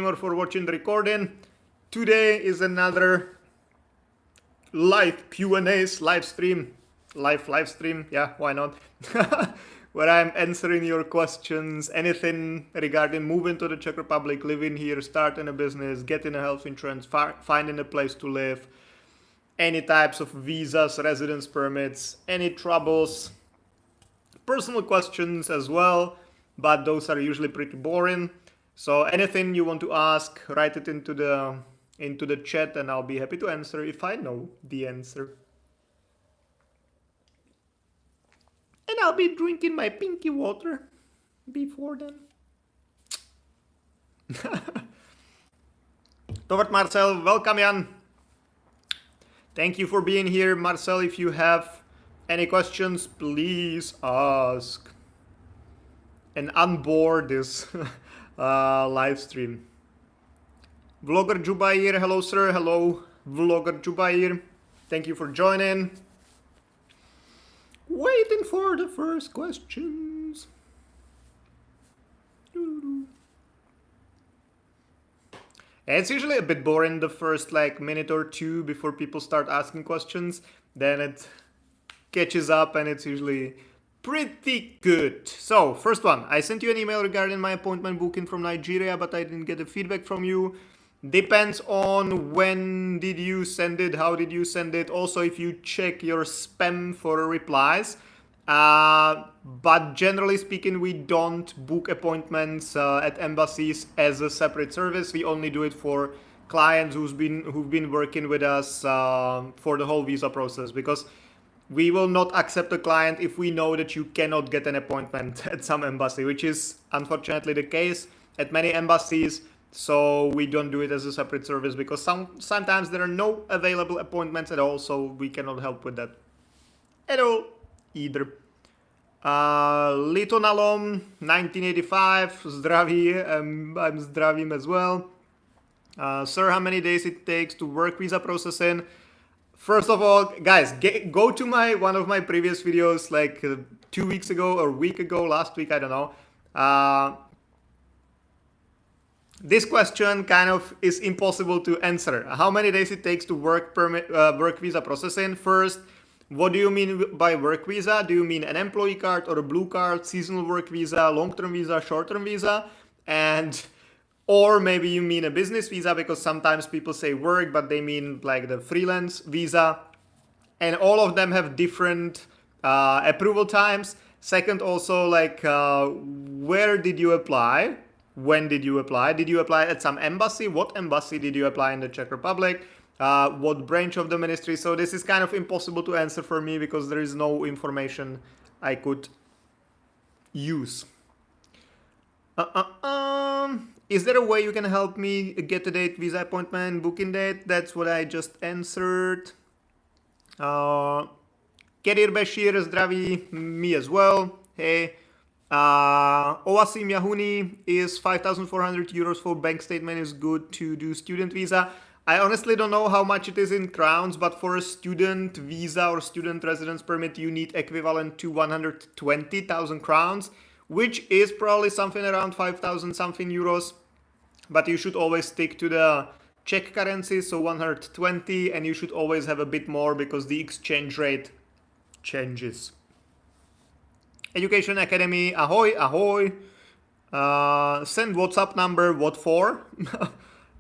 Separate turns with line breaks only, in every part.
or for watching the recording. Today is another live Q&As, live stream, yeah, why not? Where I'm answering your questions, anything regarding moving to the Czech Republic, living here, starting a business, getting a health insurance, finding a place to live, any types of visas, residence permits, any troubles, personal questions as well, but those are usually pretty boring. So anything you want to ask, write it into the chat and I'll be happy to answer if I know the answer. And I'll be drinking my pinky water before then. Toward Marcel, welcome Jan. Thank you for being here, Marcel. If you have any questions, please ask and onboard this live stream. Vlogger Jubair, hello sir, hello Vlogger Jubair. Thank you for joining. Waiting for the first questions. It's usually a bit boring the first minute or two before people start asking questions. Then it catches up and it's usually pretty good. So first one, I sent you an email regarding my appointment booking from Nigeria, but I didn't get a feedback from you. Depends on when did you send it, how did you send it. Also, if you check your spam for replies. But generally speaking, we don't book appointments at embassies as a separate service. We only do it for clients who've been working with us for the whole visa process, because we will not accept a client if we know that you cannot get an appointment at some embassy, which is unfortunately the case at many embassies. So we don't do it as a separate service because sometimes there are no available appointments at all, so we cannot help with that at all either. Litonalom 1985, zdraví, I'm zdravím as well. Sir, how many days it takes to work visa processing? First of all, guys, go to one of my previous videos 2 weeks ago or a week ago, last week, I don't know. This question kind of is impossible to answer. How many days it takes to work visa processing? First, what do you mean by work visa? Do you mean an employee card or a blue card, seasonal work visa, long-term visa, short-term visa? Or maybe you mean a business visa, because sometimes people say work, but they mean the freelance visa. And all of them have different approval times. Second, also, where did you apply? When did you apply? Did you apply at some embassy? What embassy did you apply in the Czech Republic? What branch of the ministry? So this is kind of impossible to answer for me because there is no information I could use. Is there a way you can help me get a date, visa appointment, booking date? That's what I just answered. Kerir Bashir, zdraví, me as well. Hey. Owasim Yahuni is 5,400 euros for bank statement is good to do student visa. I honestly don't know how much it is in crowns, but for a student visa or student residence permit, you need equivalent to 120,000 crowns, which is probably something around 5,000 something euros. But you should always stick to the Czech currency, so 120, and you should always have a bit more because the exchange rate changes. Education Academy, ahoy, ahoy. Send WhatsApp number, what for?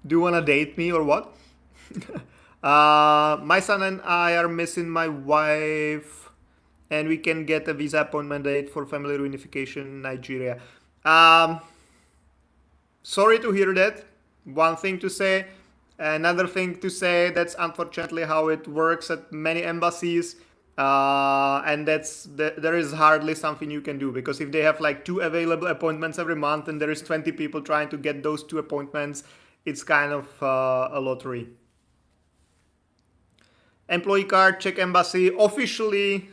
Do you want to date me or what? My son and I are missing my wife, and we can get a visa appointment date for family reunification in Nigeria. Sorry to hear that. One thing to say. Another thing to say, that's unfortunately how it works at many embassies. And there is hardly something you can do, because if they have 2 available appointments every month and there is 20 people trying to get those 2 appointments, it's kind of a lottery. Employee card, Czech embassy. Officially,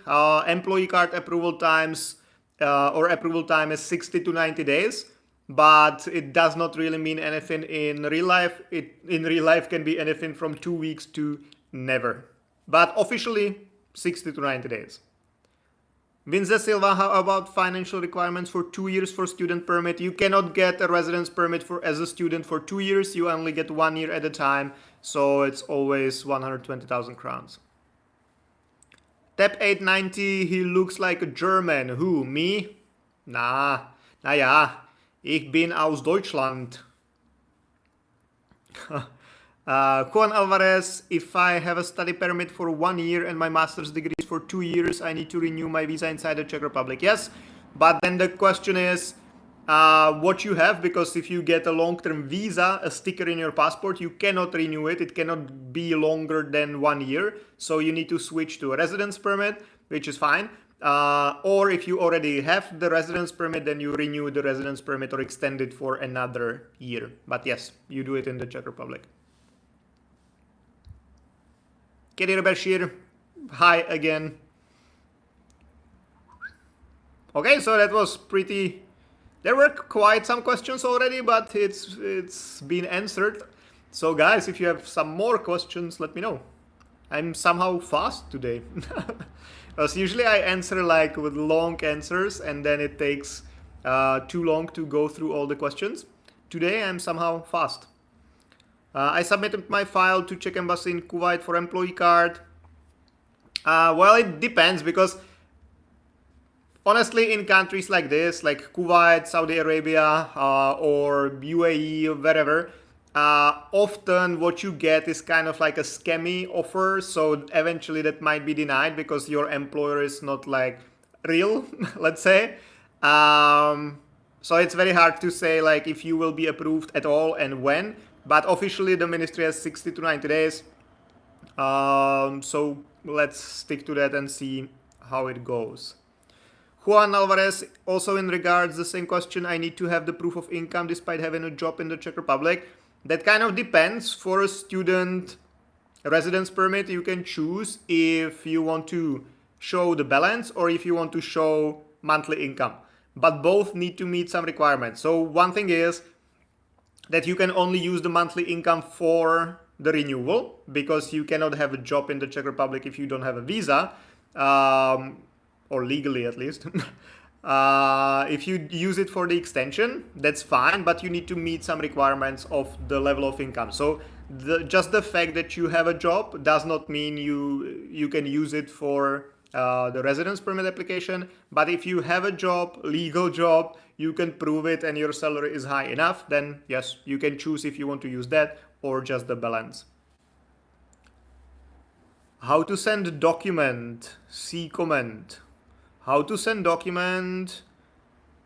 employee card approval times or approval time is 60 to 90 days, but it does not really mean anything in real life. In real life can be anything from 2 weeks to never, but officially 60 to 90 days. Vince De Silva, how about financial requirements for 2 years for student permit? You cannot get a residence permit for as a student for 2 years. You only get 1 year at a time. So it's always 120,000 crowns. Tap 890, he looks like a German. Who, me? Naja, ich bin aus Deutschland. Juan Alvarez, if I have a study permit for 1 year and my master's degree is for 2 years, I need to renew my visa inside the Czech Republic. Yes, but then the question is what you have, because if you get a long-term visa, a sticker in your passport, you cannot renew it. It cannot be longer than 1 year. So you need to switch to a residence permit, which is fine. Or if you already have the residence permit, then you renew the residence permit or extend it for another year. But yes, you do it in the Czech Republic. Kadir Bashir, hi again. Okay, so that was pretty... There were quite some questions already, but it's been answered. So guys, if you have some more questions, let me know. I'm somehow fast today. Because usually I answer like with long answers and then it takes too long to go through all the questions. Today I'm somehow fast. I submitted my file to Czech Embassy in Kuwait for employee card. Well, it depends, because honestly, in countries like this, like Kuwait, Saudi Arabia, or UAE, or wherever, often what you get is kind of like a scammy offer. So eventually that might be denied because your employer is not like real, let's say. So it's very hard to say like if you will be approved at all and when. But officially the ministry has 60 to 90 days. So let's stick to that and see how it goes. Juan Alvarez, also in regards the same question, I need to have the proof of income despite having a job in the Czech Republic. That kind of depends. For a student residence permit, you can choose if you want to show the balance or if you want to show monthly income. But both need to meet some requirements. So one thing is that you can only use the monthly income for the renewal, because you cannot have a job in the Czech Republic if you don't have a visa, or legally at least. If you use it for the extension, that's fine, but you need to meet some requirements of the level of income. So just the fact that you have a job does not mean you can use it for the residence permit application. But if you have a job, legal job, you can prove it and your salary is high enough, then yes, you can choose if you want to use that or just the balance. How to send document? See comment. How to send document?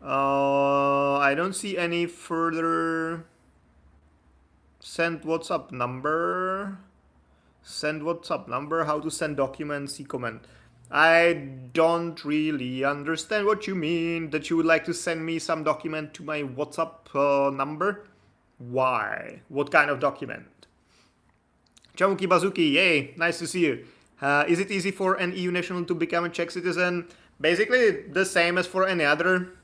I don't see any further. Send WhatsApp number. Send WhatsApp number. How to send document? See comment. I don't really understand what you mean. That you would like to send me some document to my WhatsApp number? Why? What kind of document? Chamuki Bazuki, yay, nice to see you. Is it easy for an EU national to become a Czech citizen? Basically the same as for any other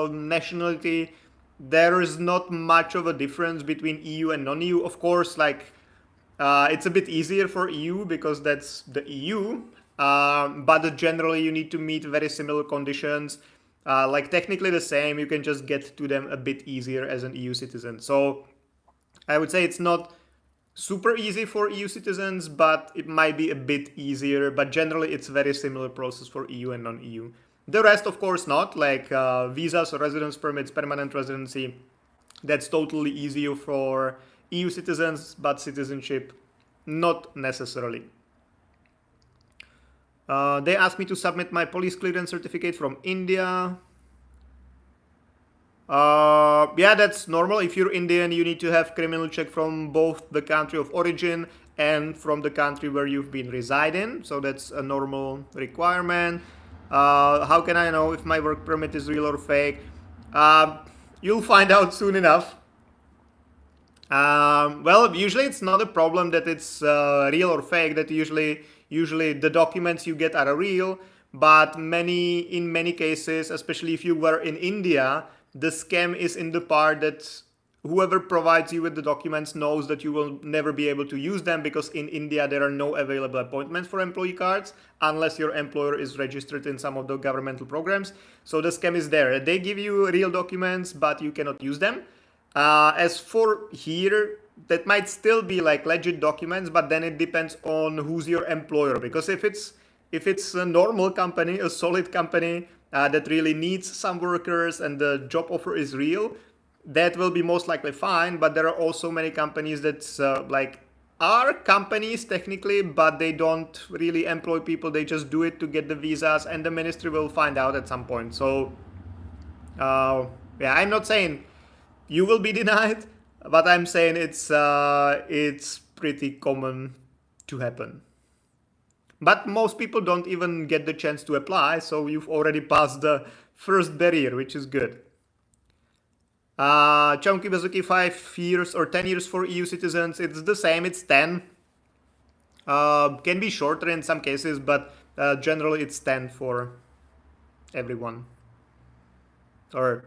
nationality. There is not much of a difference between EU and non-EU. Of course, like it's a bit easier for EU because that's the EU. But generally you need to meet very similar conditions. Like technically the same, you can just get to them a bit easier as an EU citizen. So I would say it's not super easy for EU citizens, but it might be a bit easier. But generally it's very similar process for EU and non-EU. The rest, of course, not, like visas or residence permits, permanent residency. That's totally easier for EU citizens, but citizenship, not necessarily. They asked me to submit my police clearance certificate from India. Yeah, that's normal. If you're Indian, you need to have criminal check from both the country of origin and from the country where you've been residing. So that's a normal requirement. How can I know if my work permit is real or fake? You'll find out soon enough. Well, usually it's not a problem that it's real or fake. That usually the documents you get are real. But in many cases, especially if you were in India, the scam is in the part that whoever provides you with the documents knows that you will never be able to use them, because in India there are no available appointments for employee cards unless your employer is registered in some of the governmental programs. So the scam is there. They give you real documents, but you cannot use them. As for here, that might still be like legit documents, but then it depends on who's your employer. Because if it's a normal company, a solid company that really needs some workers and the job offer is real, that will be most likely fine. But there are also many companies that are companies technically, but they don't really employ people. They just do it to get the visas, and the ministry will find out at some point. So yeah, I'm not saying you will be denied, but I'm saying it's pretty common to happen. But most people don't even get the chance to apply, so you've already passed the first barrier, which is good. Chunky Bazuki, 5 years or 10 years for EU citizens. It's the same, it's 10. Can be shorter in some cases, but generally it's 10 for everyone. Or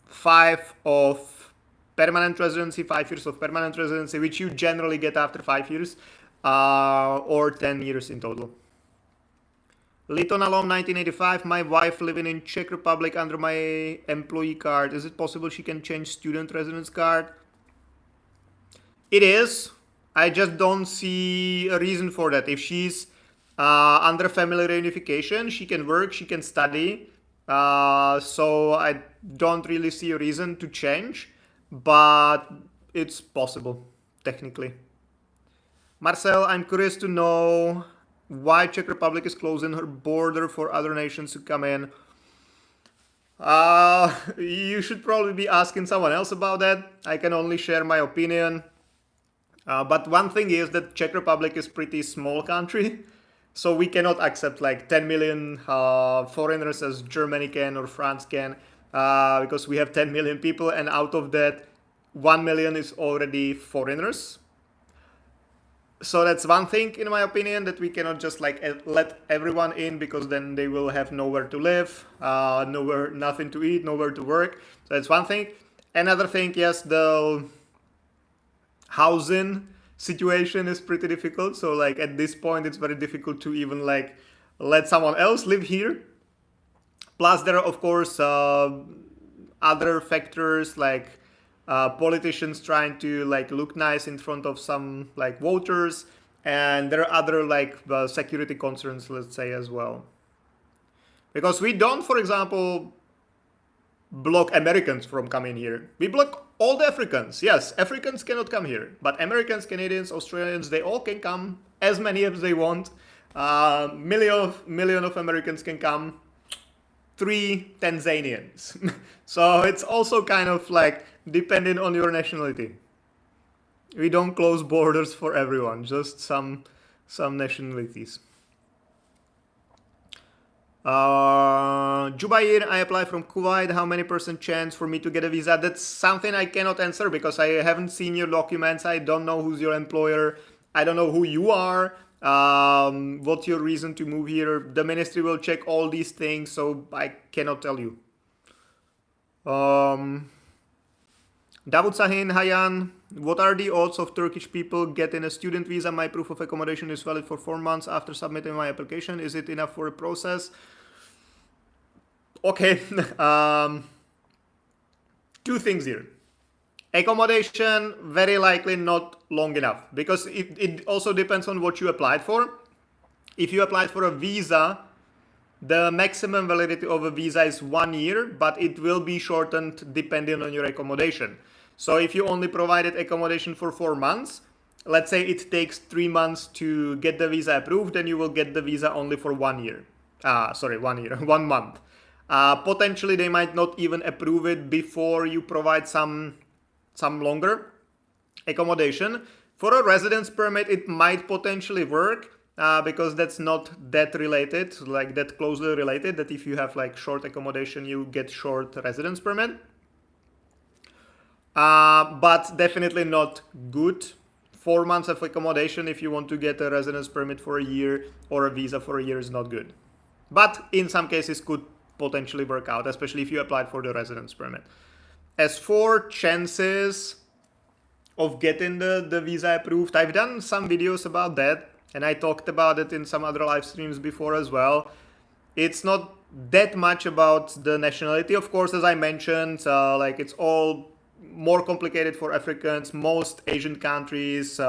5 of permanent residency, 5 years of permanent residency, which you generally get after 5 years, or 10 years in total. Liton alum 1985, my wife living in Czech Republic under my employee card. Is it possible she can change student residence card? It is. I just don't see a reason for that. If she's under family reunification, she can work, she can study. So I don't really see a reason to change, but it's possible, technically. Marcel, I'm curious to know why Czech Republic is closing her border for other nations to come in. You should probably be asking someone else about that. I can only share my opinion. But one thing is that Czech Republic is pretty small country, so we cannot accept like 10 million foreigners as Germany can or France can, because we have 10 million people, and out of that 1 million is already foreigners. So that's one thing, in my opinion, that we cannot just like let everyone in, because then they will have nowhere to live, nothing to eat, nowhere to work. So that's one thing. Another thing, yes, the housing situation is pretty difficult. So like at this point, it's very difficult to even like let someone else live here. Plus, there are of course other factors like politicians trying to like look nice in front of some like voters, and there are other like security concerns, let's say, as well. Because we don't, for example, block Americans from coming here. We block all the Africans. Yes, Africans cannot come here, but Americans, Canadians, Australians, they all can come, as many as they want. Million of Americans can come. 3 Tanzanians. So it's also kind of like depending on your nationality. We don't close borders for everyone, just some nationalities. Jubair, I apply from Kuwait. How many % chance for me to get a visa? That's something I cannot answer because I haven't seen your documents. I don't know who's your employer. I don't know who you are. What's your reason to move here? The ministry will check all these things, so I cannot tell you. Davud Sahin, Hayan, what are the odds of Turkish people getting a student visa? My proof of accommodation is valid for 4 months after submitting my application. Is it enough for a process? Okay, 2 things here. Accommodation, very likely not long enough, because it also depends on what you applied for. If you applied for a visa, the maximum validity of a visa is 1 year, but it will be shortened depending on your accommodation. So if you only provided accommodation for 4 months, let's say it takes 3 months to get the visa approved, then you will get the visa only for 1 year. 1 month. Potentially they might not even approve it before you provide some longer accommodation. For a residence permit, it might potentially work because that's not that related, like that closely related, that if you have like short accommodation, you get short residence permit. But definitely not good. 4 months of accommodation if you want to get a residence permit for a year or a visa for a year is not good. But in some cases could potentially work out, especially if you applied for the residence permit. as for chances of getting the visa approved, I've done some videos about that, and I talked about it in some other live streams before as well. It's not that much about the nationality, of course, as I mentioned. Like, it's all more complicated for Africans, most Asian countries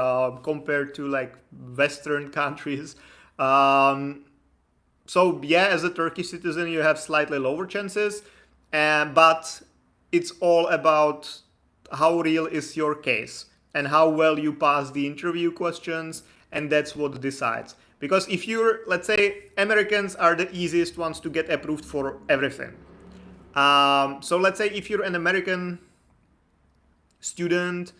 compared to like Western countries. So yeah, as a Turkish citizen, you have slightly lower chances, but it's all about how real is your case and how well you pass the interview questions, and that's what decides. Because if you're, let's say, Americans are the easiest ones to get approved for everything. So let's say if you're an American student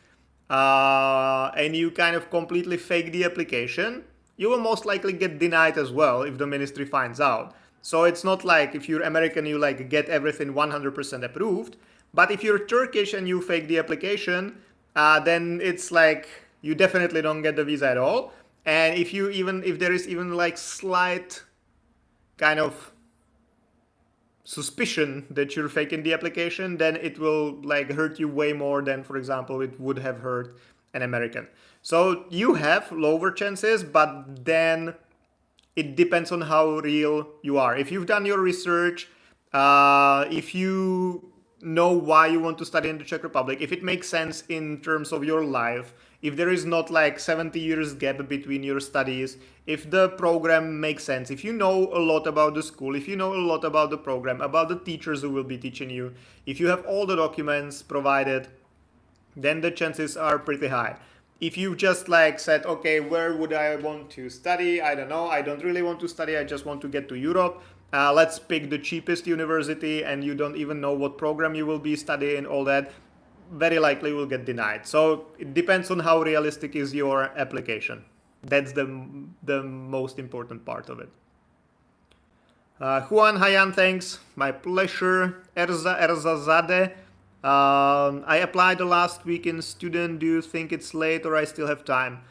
and you kind of completely fake the application, you will most likely get denied as well if the ministry finds out. So it's not like if you're American, you like get everything 100% approved. But if you're Turkish and you fake the application, then it's like you definitely don't get the visa at all. And if there is even like slight kind of suspicion that you're faking the application, then it will like hurt you way more than, for example, it would have hurt an American. So you have lower chances, but then it depends on how real you are. If you've done your research, if you know why you want to study in the Czech Republic, if it makes sense in terms of your life, if there is not like 70 years gap between your studies, if the program makes sense, if you know a lot about the school, if you know a lot about the program, about the teachers who will be teaching you, if you have all the documents provided, then the chances are pretty high. If you've just like said, okay, where would I want to study? I don't know. I don't really want to study. I just want to get to Europe. Let's pick the cheapest university, and you don't even know what program you will be studying, all that. Very likely will get denied. So it depends on how realistic is your application. That's the most important part of it. Juan Hayan, thanks. My pleasure. Erzazade. I applied the last week in student. Do you think it's late or I still have time?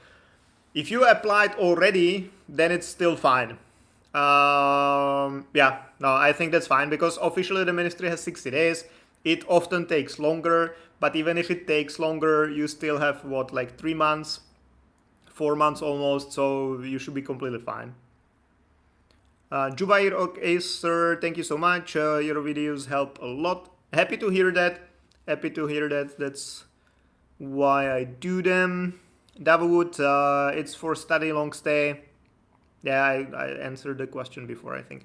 If you applied already, then it's still fine. Yeah, no, I think that's fine because officially the ministry has 60 days. It often takes longer, but even if it takes longer, you still have what, like 3 months, 4 months almost, so you should be completely fine. Jubair, okay, sir, thank you so much. Your videos help a lot. Happy to hear that. Happy to hear that. That's why I do them. Davud, it's for study long stay. Yeah, I answered the question before, I think.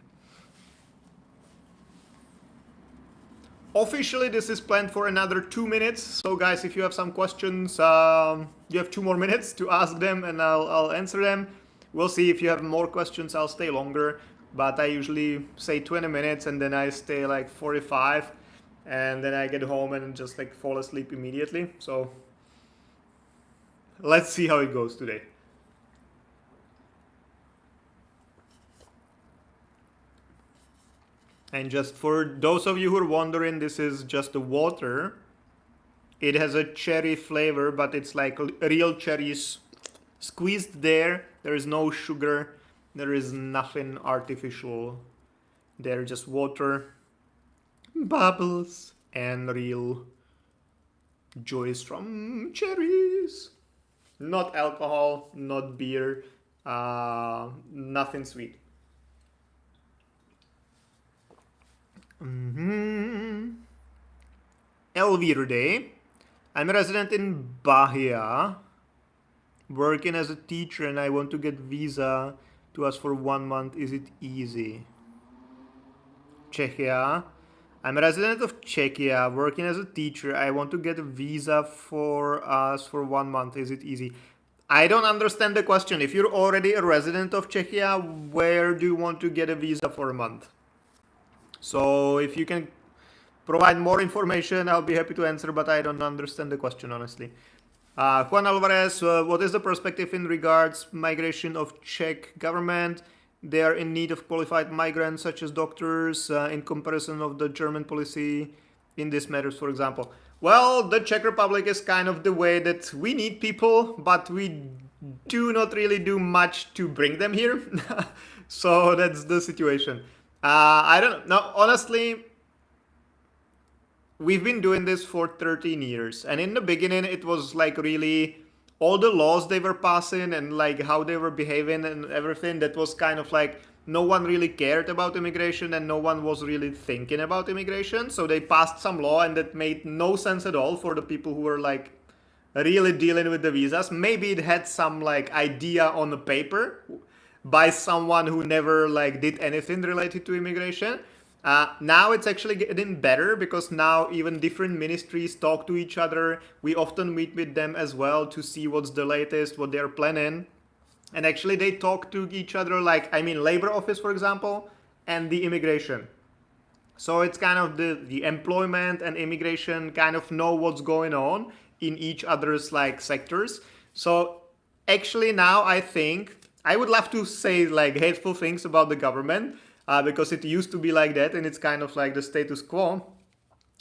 Officially, this is planned for another 2 minutes. So guys, if you have some questions, you have 2 more minutes to ask them and I'll answer them. We'll see. If you have more questions, I'll stay longer. But I usually say 20 minutes and then I stay like 45. And then I get home and just like fall asleep immediately. So let's see how it goes today. And just for those of you who are wondering, this is just the water. It has a cherry flavor, but it's like real cherries squeezed there. There is no sugar. There is nothing artificial. They're just water, bubbles, and real joys from cherries. Not alcohol, not beer, nothing sweet. Elvira Day. I'm a resident in Bahia, working as a teacher, and I want to get visa to us for 1 month. Is it easy? Czechia. I'm a resident of Czechia, working as a teacher. I want to get a visa for us for 1 month. Is it easy? I don't understand the question. If you're already a resident of Czechia, where do you want to get a visa for a month? So if you can provide more information, I'll be happy to answer, but I don't understand the question, honestly. Juan Alvarez, what is the perspective in regards migration of Czech government? They are in need of qualified migrants such as doctors in comparison of the German policy in this matters, for example. Well, the Czech Republic is kind of the way that we need people, but we do not really do much to bring them here. So that's the situation. I don't know. Honestly, we've been doing this for 13 years, and in the beginning it was like really all the laws they were passing and like how they were behaving and everything, that was kind of like no one really cared about immigration and no one was really thinking about immigration. So they passed some law and that made no sense at all for the people who were like really dealing with the visas. Maybe it had some like idea on the paper by someone who never like did anything related to immigration. Now it's actually getting better because now even different ministries talk to each other. We often meet with them as well to see what's the latest, what they're planning. And actually they talk to each other, like, I mean, labor office, for example, and the immigration. So it's kind of the employment and immigration kind of know what's going on in each other's like sectors. So actually now I think I would love to say like hateful things about the government, because it used to be like that and it's kind of like the status quo.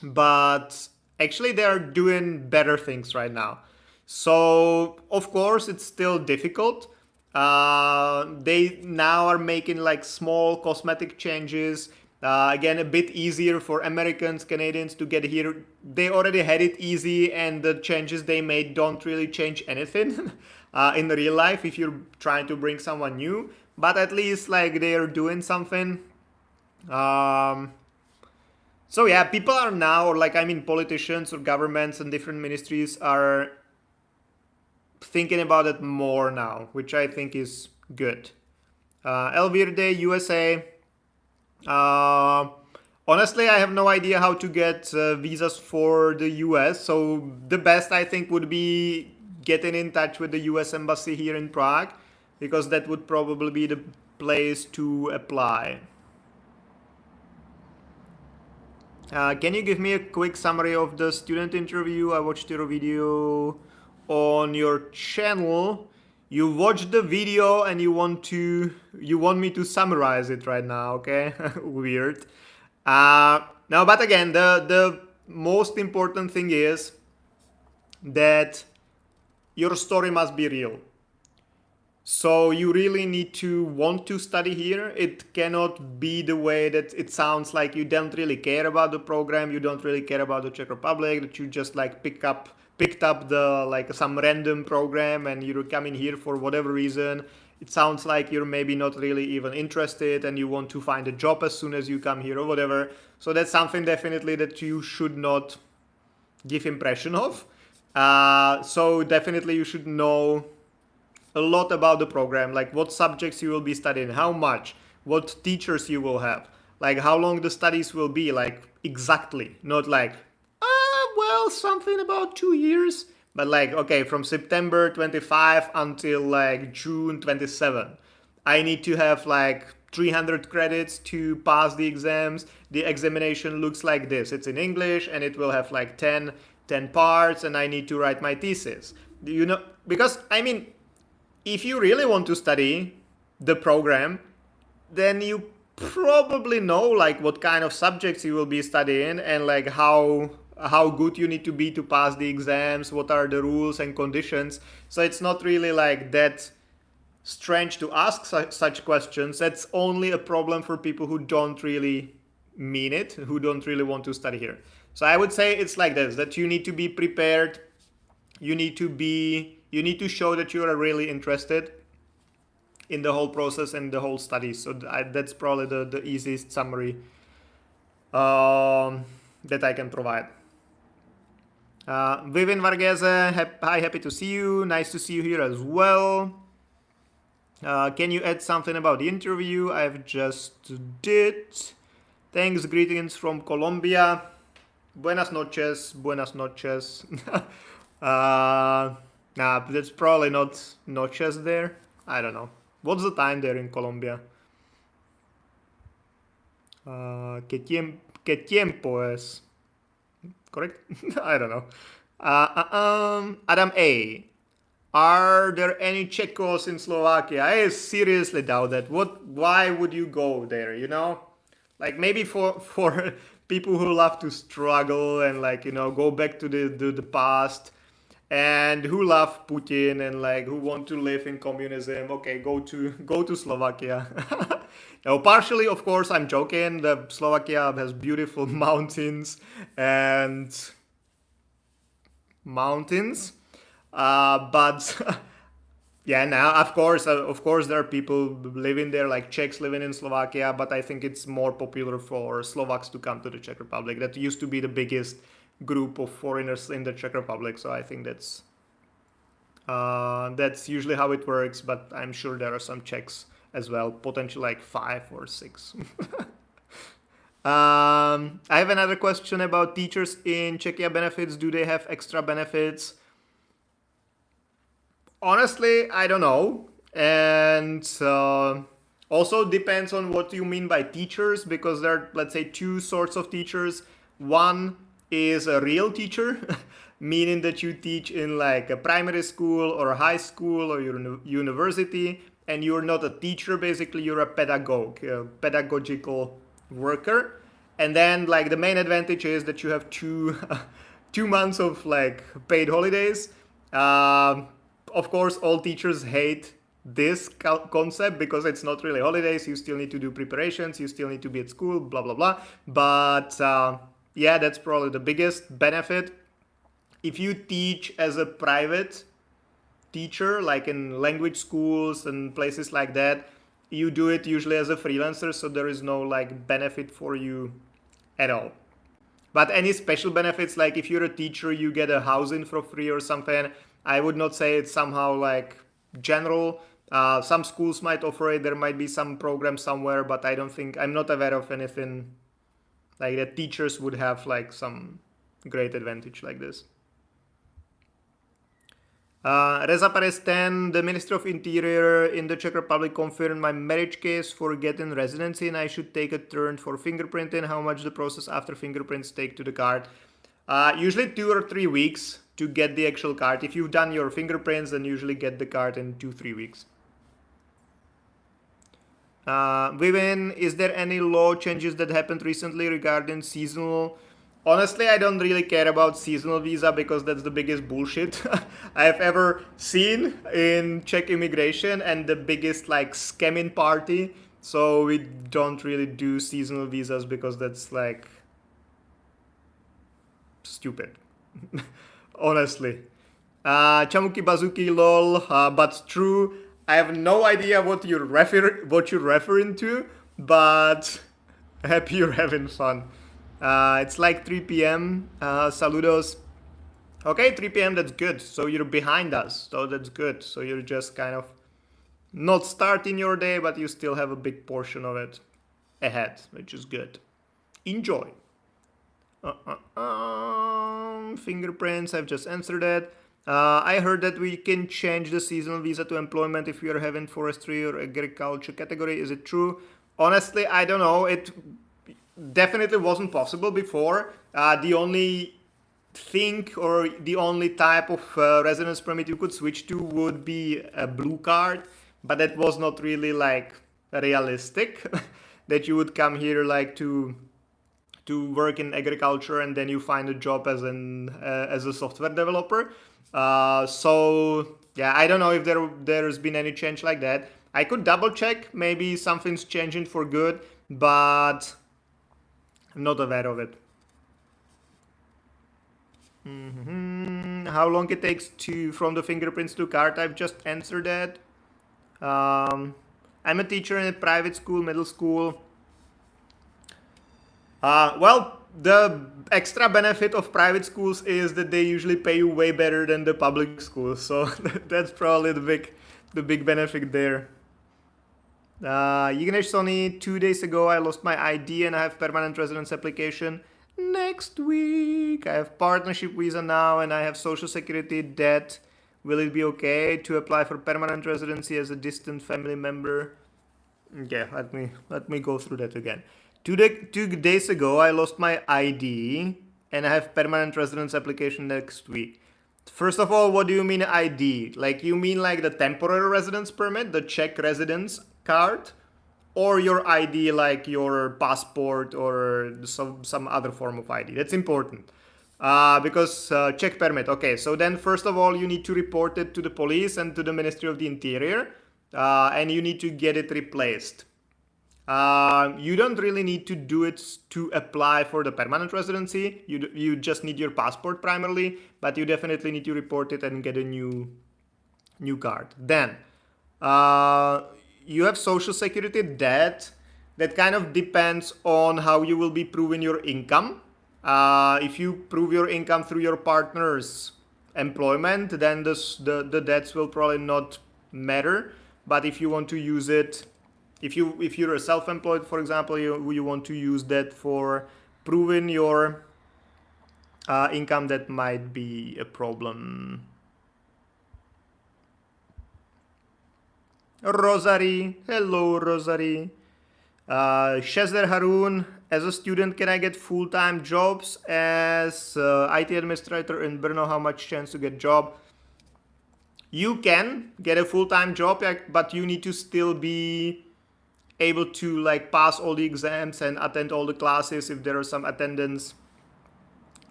But actually they are doing better things right now. So of course it's still difficult. They now are making like small cosmetic changes. Again, a bit easier for Americans, Canadians to get here. They already had it easy, and the changes they made don't really change anything in real life if you're trying to bring someone new. But at least like they are doing something. So yeah, people are now, or like I mean, politicians or governments and different ministries are thinking about it more now, which I think is good. El Verde, USA. Honestly, I have no idea how to get visas for the US. So the best I think would be getting in touch with the US embassy here in Prague, because that would probably be the place to apply. Can you give me a quick summary of the student interview? I watched your video on your channel. You watched the video and you want me to summarize it right now, okay? Weird. Now, but again, the most important thing is that your story must be real. So you really need to want to study here. It cannot be the way that it sounds like you don't really care about the program, you don't really care about the Czech Republic, that you just like picked up the like some random program and you're coming here for whatever reason. It sounds like you're maybe not really even interested and you want to find a job as soon as you come here or whatever. So that's something definitely that you should not give impression of. So definitely you should know a lot about the program, like what subjects you will be studying, how much, what teachers you will have, like how long the studies will be, like exactly, not like, well, something about 2 years, but like, okay, from September 25 until like June 27. I need to have like 300 credits to pass the exams. The examination looks like this. It's in English and it will have like 10 parts and I need to write my thesis. You know, because I mean, if you really want to study the program, then you probably know like what kind of subjects you will be studying and like how good you need to be to pass the exams, what are the rules and conditions. So it's not really like that strange to ask such questions. That's only a problem for people who don't really mean it, who don't really want to study here. So I would say it's like this, that you need to be prepared. You need to show that you are really interested in the whole process and the whole study. So that's probably the easiest summary that I can provide. Vivian Varghese, hi, happy to see you. Nice to see you here as well. Can you add something about the interview? I've just did. Thanks, greetings from Colombia. Buenas noches, buenas noches. Nah, that's probably not noches there. I don't know. What's the time there in Colombia? ¿Qué tiempo es? Correct? I don't know. Adam A. Are there any Czechos in Slovakia? I seriously doubt that. Why would you go there, you know? Like maybe for people who love to struggle and like, you know, go back to the past and who love Putin and like who want to live in communism. Okay, go to Slovakia. Now, partially, of course, I'm joking. The Slovakia has beautiful mountains and mountains, but yeah, now of course, there are people living there, like Czechs living in Slovakia, but I think it's more popular for Slovaks to come to the Czech Republic. That used to be the biggest group of foreigners in the Czech Republic, so I think that's usually how it works. But I'm sure there are some Czechs as well, potentially like 5 or 6. I have another question about teachers in Czechia benefits. Do they have extra benefits? Honestly, I don't know. And also depends on what you mean by teachers, because there are, let's say, two sorts of teachers. One is a real teacher, meaning that you teach in like a primary school or a high school or university, and you're not a teacher, basically, you're a pedagogue, a pedagogical worker. And then like the main advantage is that you have 2 months of like paid holidays. Of course, all teachers hate this concept because it's not really holidays. You still need to do preparations. You still need to be at school, blah, blah, blah. But yeah, that's probably the biggest benefit. If you teach as a private teacher, like in language schools and places like that, you do it usually as a freelancer. So there is no like benefit for you at all. But any special benefits, like if you're a teacher, you get a housing for free or something, I would not say it's somehow like general. Some schools might offer it. There might be some program somewhere, but I'm not aware of anything like that teachers would have like some great advantage like this. Reza Perez 10, the Minister of Interior in the Czech Republic confirmed my marriage case for getting residency, and I should take a turn for fingerprinting. How much the process after fingerprints take to the card? Usually 2 or 3 weeks to get the actual card. If you've done your fingerprints, then usually get the card in 2-3 weeks. Vivian, is there any law changes that happened recently regarding seasonal? Honestly, I don't really care about seasonal visa because that's the biggest bullshit I have ever seen in Czech immigration and the biggest like scamming party. So we don't really do seasonal visas because that's like stupid. Honestly. Chamuki Bazuki lol, but true. I have no idea what you're referring to, but happy you're having fun. It's like 3 p.m. Saludos. Okay, 3 p.m. That's good. So you're behind us. So that's good. So you're just kind of not starting your day, but you still have a big portion of it ahead, which is good. Enjoy. Fingerprints. I've just answered that. I heard that we can change the seasonal visa to employment if we are having forestry or agriculture category. Is it true? Honestly, I don't know. It definitely wasn't possible before. The only thing or the only type of residence permit you could switch to would be a blue card, but that was not really like realistic that you would come here like to work in agriculture and then you find a job as a software developer. So yeah, I don't know if there's been any change like that. I could double check, maybe something's changing for good, but I'm not aware of it. How long it takes from the fingerprints to card? I've just answered that. I'm a teacher in a private school, middle school. Well, the extra benefit of private schools is that they usually pay you way better than the public schools. So that's probably the big benefit there. Ignesh Sony, 2 days ago I lost my ID and I have permanent residence application next week. I have partnership visa now and I have social security debt. Will it be okay to apply for permanent residency as a distant family member? Okay, let me go through that again. 2 days ago I lost my ID and I have permanent residence application next week. First of all, what do you mean ID? Like you mean like the temporary residence permit, the Czech residence card, or your ID like your passport or some other form of ID? That's important. Because Czech permit. Okay, so then first of all, you need to report it to the police and to the Ministry of the Interior, and you need to get it replaced. You don't really need to do it to apply for the permanent residency. You just need your passport primarily, but you definitely need to report it and get a new card. Then you have social security debt. That kind of depends on how you will be proving your income. If you prove your income through your partner's employment, then the debts will probably not matter. But if you want to use it, if you're a self-employed, for example, you want to use that for proving your income, that might be a problem. Rosary, hello Rosary. Shazer Harun, as a student, can I get full-time jobs as IT administrator in Brno? How much chance to get job? You can get a full-time job, but you need to still be able to like pass all the exams and attend all the classes. If there are some attendance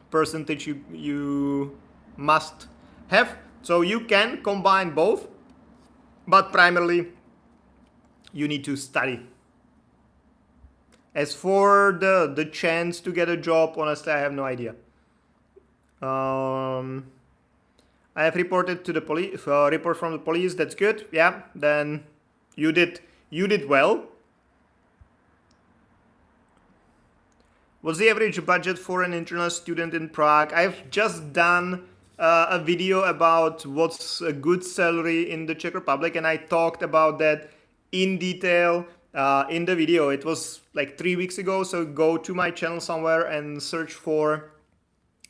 percentage you must have. So you can combine both, but primarily you need to study. As for the chance to get a job, honestly, I have no idea. I have reported to the police. Report from the police. That's good. Yeah. Then you did well. What's the average budget for an international student in Prague? I've just done a video about what's a good salary in the Czech Republic, and I talked about that in detail in the video. It was like 3 weeks ago, so go to my channel somewhere and search for,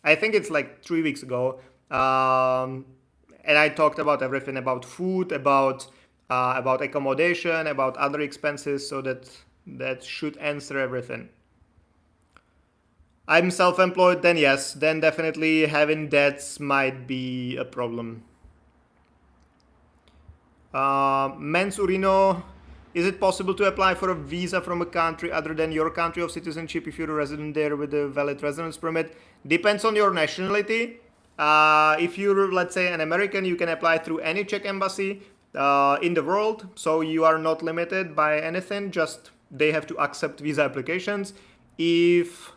I think it's like 3 weeks ago, and I talked about everything, about food, about accommodation, about other expenses, so that should answer everything. I'm self-employed, then yes, then definitely having debts might be a problem. Mens Urino, is it possible to apply for a visa from a country other than your country of citizenship if you're a resident there with a valid residence permit? Depends on your nationality. If you're, let's say, an American, you can apply through any Czech embassy in the world, so you are not limited by anything, just they have to accept visa applications. If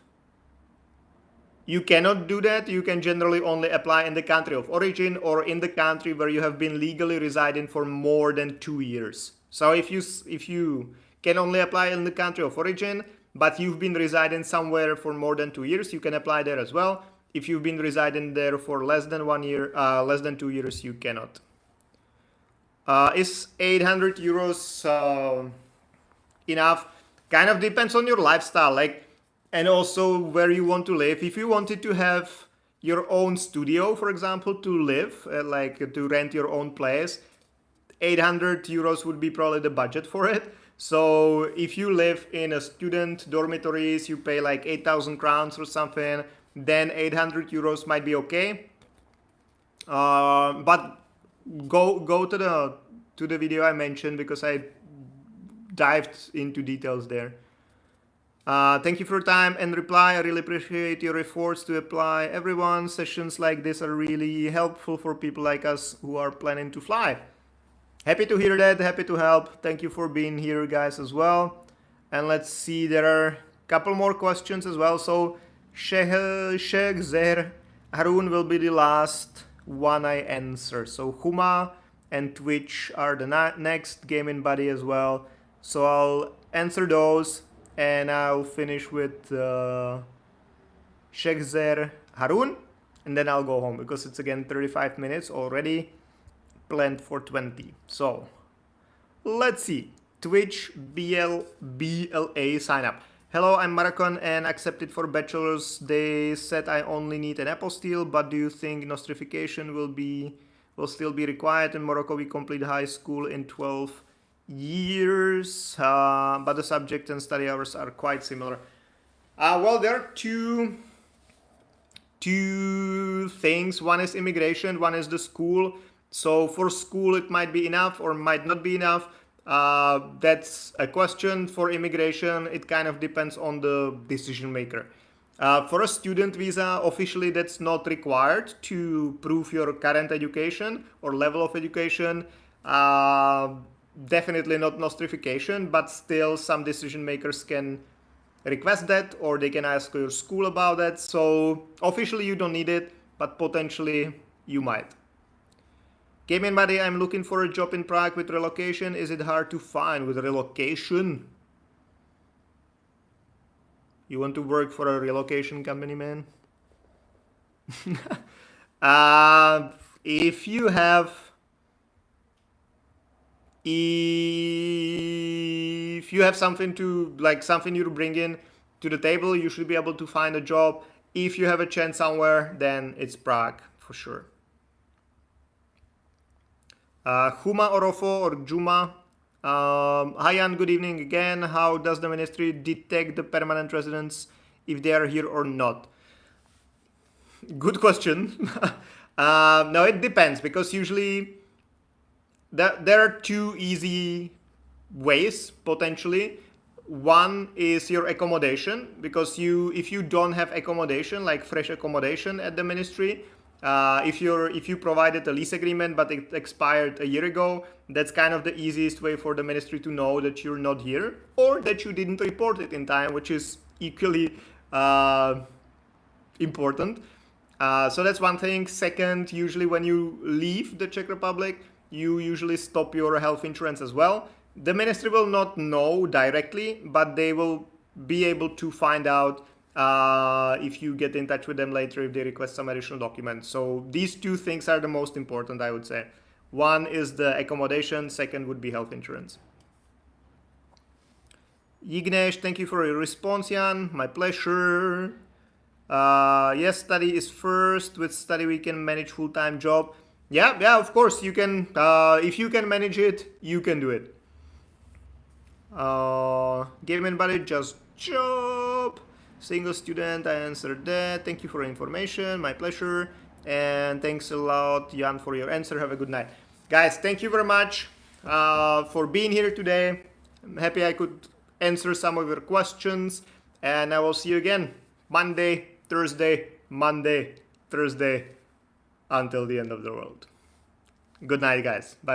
you cannot do that, you can generally only apply in the country of origin or in the country where you have been legally residing for more than 2 years. So if you can only apply in the country of origin, but you've been residing somewhere for more than 2 years, you can apply there as well. If you've been residing there for less than 1 year, less than 2 years, you cannot. Is 800 euros enough? Kind of depends on your lifestyle, and also where you want to live. If you wanted to have your own studio, for example, to live, to rent your own place, 800 euros would be probably the budget for it. So if you live in a student dormitories, you pay like 8,000 crowns or something, then 800 euros might be okay. But go to the video I mentioned, because I dived into details there. Thank you for your time and reply. I really appreciate your efforts to apply. Everyone, sessions like this are really helpful for people like us who are planning to fly. Happy to hear that, happy to help. Thank you for being here, guys, as well. And let's see, there are a couple more questions as well. So Sheikh Zer Harun will be the last one I answer. So Huma and Twitch are the next gaming buddy as well. So I'll answer those and I'll finish with Sheikh Zer Harun, and then I'll go home because it's again 35 minutes already, planned for 20. So let's see. Twitch BLA sign up. Hello, I'm Moroccan and accepted for bachelor's. They said I only need an apostille, but do you think nostrification will still be required? In Morocco we complete high school in 12 years, but the subject and study hours are quite similar. Well, there are two things. One is immigration, one is the school. So for school it might be enough or might not be enough. That's a question. For immigration, it kind of depends on the decision maker. For a student visa, officially that's not required to prove your current education or level of education. Definitely not nostrification, but still some decision makers can request that, or they can ask your school about that. So officially you don't need it, but potentially you might. Game in buddy, I'm looking for a job in Prague with relocation. Is it hard to find with relocation? You want to work for a relocation company, man? uh, if you have something to something you bring in to the table, you should be able to find a job. If you have a chance somewhere, then it's Prague for sure. Huma Orofo or Juma. Hi Jan, good evening again. How does the ministry detect the permanent residents if they are here or not? Good question. No, it depends, because usually there are two easy ways potentially. One is your accommodation, because if you don't have accommodation, like fresh accommodation at the ministry, if you provided a lease agreement but it expired a year ago, that's kind of the easiest way for the ministry to know that you're not here or that you didn't report it in time, which is equally important. So that's one thing. Second, usually when you leave the Czech Republic, you usually stop your health insurance as well. The ministry will not know directly, but they will be able to find out if you get in touch with them later, if they request some additional documents. So these two things are the most important, I would say. One is the accommodation, second would be health insurance. Yignesh, thank you for your response, Jan. My pleasure. Yes, study is first. With study, we can manage full-time job. Yeah, of course you can. If you can manage it, you can do it. Game and budget, just job. Single student, I answered that. Thank you for your information. My pleasure. And thanks a lot, Jan, for your answer. Have a good night. Guys, thank you very much for being here today. I'm happy I could answer some of your questions. And I will see you again Monday, Thursday, Monday, Thursday, until the end of the world. Good night, guys. Bye.